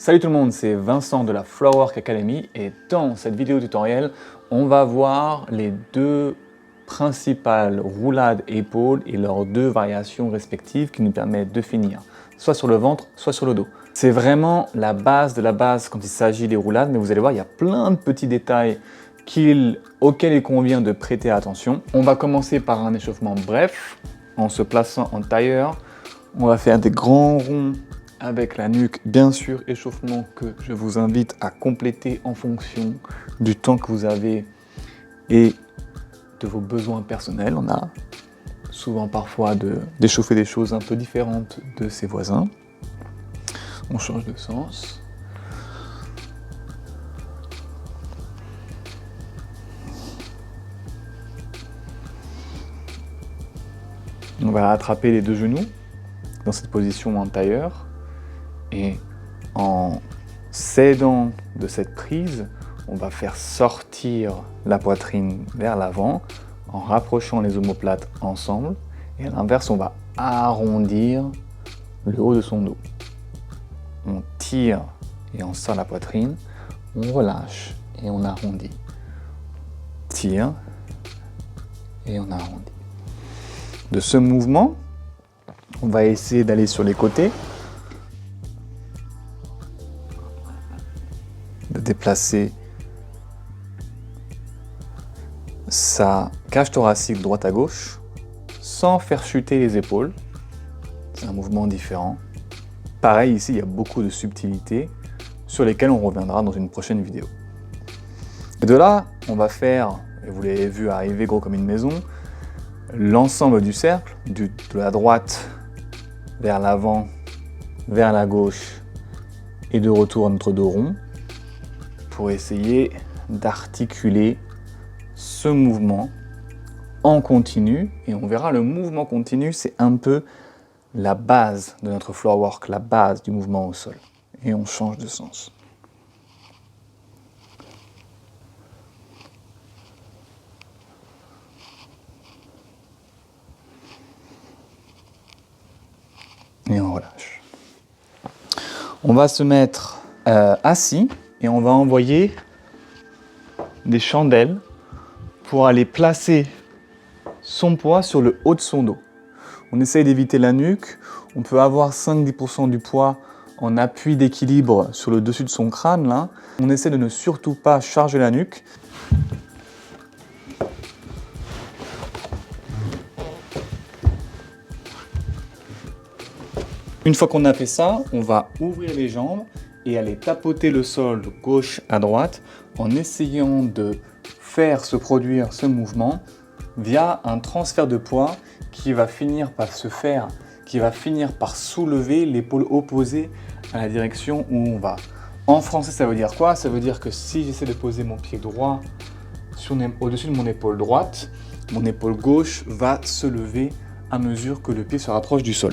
Salut tout le monde, c'est Vincent de la Floorwork Academy et dans cette vidéo tutoriel, on va voir les deux principales roulades épaules et leurs deux variations respectives qui nous permettent de finir soit sur le ventre, soit sur le dos. C'est vraiment la base de la base quand il s'agit des roulades, mais vous allez voir, il y a plein de petits détails auxquels il convient de prêter attention. On va commencer par un échauffement bref, en se plaçant en tailleur. On va faire des grands ronds avec la nuque, bien sûr, échauffement que je vous invite à compléter en fonction du temps que vous avez et de vos besoins personnels. On a souvent parfois d'échauffer des choses un peu différentes de ses voisins. On change de sens. On va attraper les deux genoux dans cette position en tailleur. Et en s'aidant de cette prise, on va faire sortir la poitrine vers l'avant en rapprochant les omoplates ensemble. Et à l'inverse, on va arrondir le haut de son dos. On tire et on sort la poitrine, on relâche et on arrondit. Tire et on arrondit. De ce mouvement, on va essayer d'aller sur les côtés, de déplacer sa cage thoracique droite à gauche sans faire chuter les épaules. C'est un mouvement différent. Pareil, ici, il y a beaucoup de subtilités sur lesquelles on reviendra dans une prochaine vidéo. Et de là, on va faire, et vous l'avez vu arriver gros comme une maison, l'ensemble du cercle, de la droite vers l'avant, vers la gauche et de retour à notre dos rond, pour essayer d'articuler ce mouvement en continu. Et on verra, le mouvement continu, c'est un peu la base de notre floorwork, la base du mouvement au sol. Et on change de sens. Et on relâche. On va se mettre assis et on va envoyer des chandelles pour aller placer son poids sur le haut de son dos. On essaye d'éviter la nuque. On peut avoir 5-10% du poids en appui d'équilibre sur le dessus de son crâne. Là. On essaie de ne surtout pas charger la nuque. Une fois qu'on a fait ça, on va ouvrir les jambes et aller tapoter le sol de gauche à droite en essayant de faire se produire ce mouvement via un transfert de poids qui va finir par soulever l'épaule opposée à la direction où on va. En français, ça veut dire quoi? Ça veut dire que si j'essaie de poser mon pied droit au-dessus de mon épaule droite, mon épaule gauche va se lever à mesure que le pied se rapproche du sol.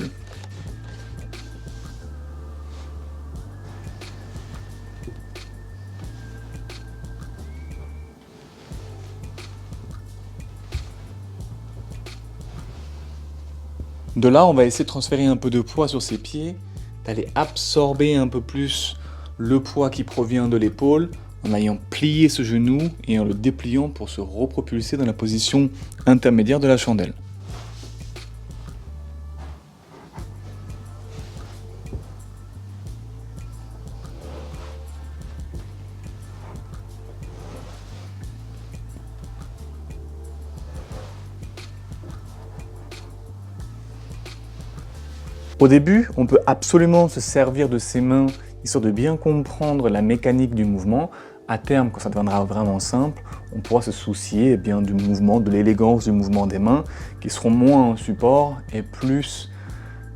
De là, on va essayer de transférer un peu de poids sur ses pieds, d'aller absorber un peu plus le poids qui provient de l'épaule en ayant plié ce genou et en le dépliant pour se repropulser dans la position intermédiaire de la chandelle. Au début, on peut absolument se servir de ses mains histoire de bien comprendre la mécanique du mouvement. À terme, quand ça deviendra vraiment simple, on pourra se soucier du mouvement, de l'élégance du mouvement des mains, qui seront moins un support et plus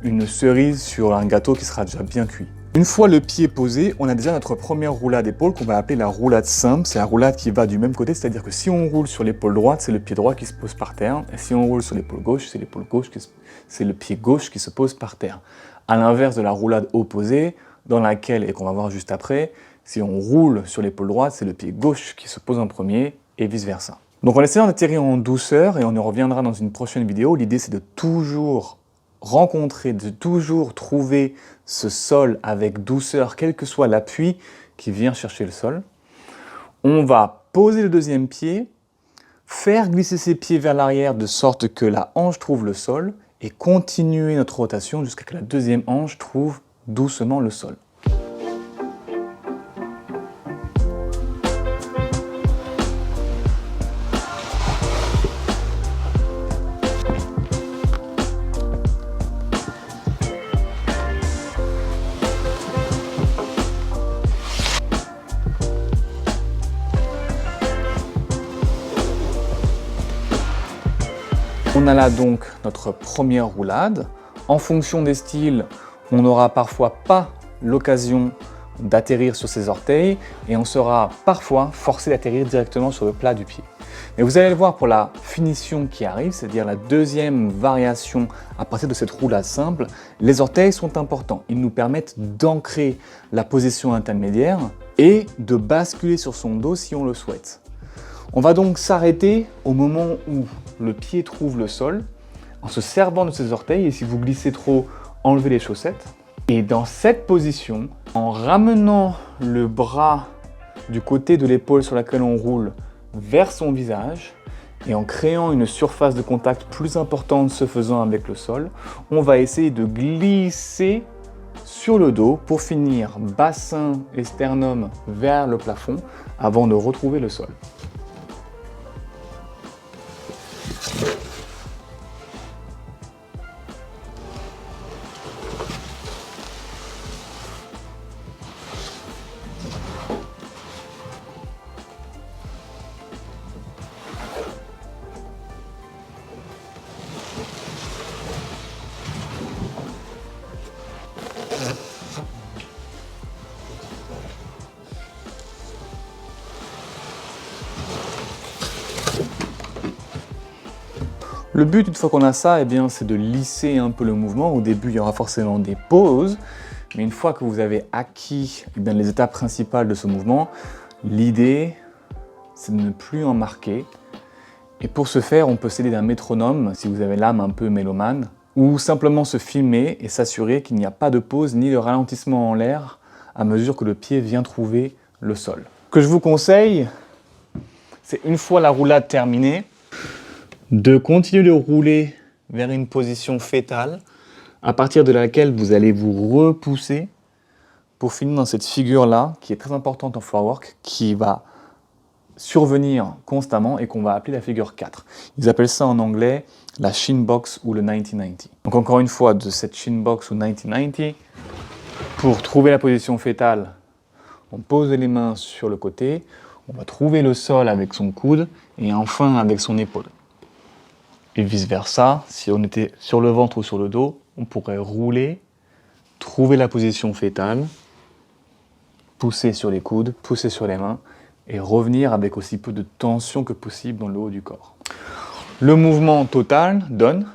une cerise sur un gâteau qui sera déjà bien cuit. Une fois le pied posé, on a déjà notre première roulade d'épaule qu'on va appeler la roulade simple. C'est la roulade qui va du même côté, c'est-à-dire que si on roule sur l'épaule droite, c'est le pied droit qui se pose par terre. Et si on roule sur l'épaule gauche, c'est le pied gauche qui se pose par terre. À l'inverse de la roulade opposée, dans laquelle, et qu'on va voir juste après, si on roule sur l'épaule droite, c'est le pied gauche qui se pose en premier et vice-versa. Donc en essayant d'atterrir en douceur, et on y reviendra dans une prochaine vidéo, l'idée c'est de toujours rencontrer, de toujours trouver ce sol avec douceur, quel que soit l'appui qui vient chercher le sol. On va poser le deuxième pied, faire glisser ses pieds vers l'arrière de sorte que la hanche trouve le sol et continuer notre rotation jusqu'à ce que la deuxième hanche trouve doucement le sol. On a là donc notre première roulade. En fonction des styles, on n'aura parfois pas l'occasion d'atterrir sur ses orteils et on sera parfois forcé d'atterrir directement sur le plat du pied. Mais vous allez le voir pour la finition qui arrive, c'est-à-dire la deuxième variation à partir de cette roulade simple, les orteils sont importants. Ils nous permettent d'ancrer la position intermédiaire et de basculer sur son dos si on le souhaite. On va donc s'arrêter au moment où le pied trouve le sol, en se servant de ses orteils, et si vous glissez trop, enlevez les chaussettes. Et dans cette position, en ramenant le bras du côté de l'épaule sur laquelle on roule vers son visage, et en créant une surface de contact plus importante se faisant avec le sol, on va essayer de glisser sur le dos pour finir bassin et sternum vers le plafond avant de retrouver le sol. Le but, une fois qu'on a ça, c'est de lisser un peu le mouvement. Au début, il y aura forcément des pauses, mais une fois que vous avez acquis les étapes principales de ce mouvement, l'idée, c'est de ne plus en marquer. Et pour ce faire, on peut s'aider d'un métronome, si vous avez l'âme un peu mélomane, ou simplement se filmer et s'assurer qu'il n'y a pas de pause ni de ralentissement en l'air à mesure que le pied vient trouver le sol. Ce que je vous conseille, c'est une fois la roulade terminée, de continuer de rouler vers une position fétale, à partir de laquelle vous allez vous repousser pour finir dans cette figure-là, qui est très importante en floorwork, qui va survenir constamment et qu'on va appeler la figure 4. Ils appellent ça en anglais la shin box ou le 90-90. Donc encore une fois, de cette shin box ou 90-90, pour trouver la position fétale, on pose les mains sur le côté, on va trouver le sol avec son coude et enfin avec son épaule. Et vice-versa, si on était sur le ventre ou sur le dos, on pourrait rouler, trouver la position fétale, pousser sur les coudes, pousser sur les mains, et revenir avec aussi peu de tension que possible dans le haut du corps. Le mouvement total donne